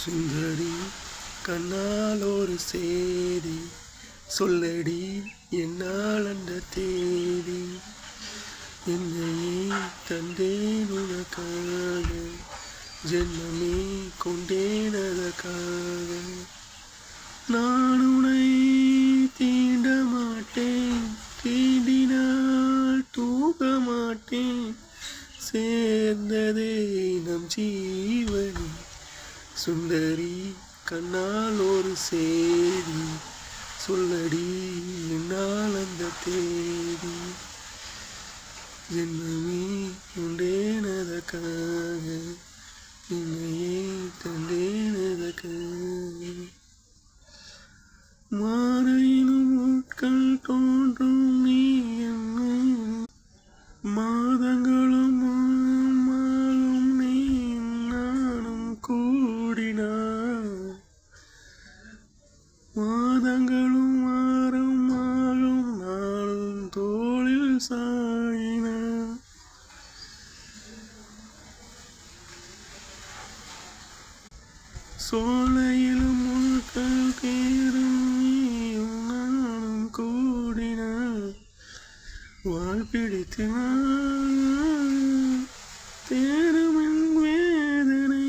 சுந்தரி கண்ணால் ஒரு சேதி சொல்லடி என்னால் அந்த தேதி என்னையே தந்தேன் உனக்காக ஜென்மமே கொண்டேன் அதற்காக நான் உன்னை தீண்ட மாட்டேன் தீண்டினால் தூங்க மாட்டேன் சேர்ந்ததே நம் ஜீவனி சுந்தரி கண்ணால் ஒரு சேதி சொல்லடி என்னால் அந்த தேதி ஜென்மமே கொண்டேன் அதற்காக என்னையே தந்தேன் அதற்காக மாறையினும் உட்கள் தோன்றும் நீ என்னும் மாதங்களும் மாலும் நீ நானும் கூடினார் மாதங்களும் மாறும் மாறும் நாளும் தோளில் சாயின சோலையிலும் முழுக்கள் கேரும் நீயும் நானும் கூடினார் வாழ் பிடித்து தேருமின் வேதனை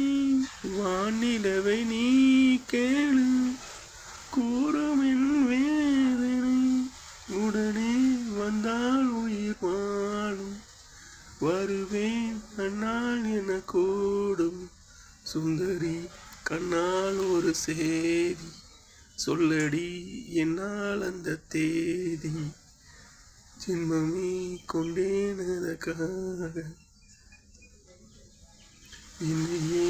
வானிலவை நீ கேளு கூறுமின் வேதனை உடனே வந்தால் உயிர் வாழும் வருவேன் அண்ணால் என கூடும் சுந்தரி கண்ணால் ஒரு சேதி சொல்லடி என்னால் அந்த தேதி ஜென்மமே கொண்டேன் அதற்காக என்னையே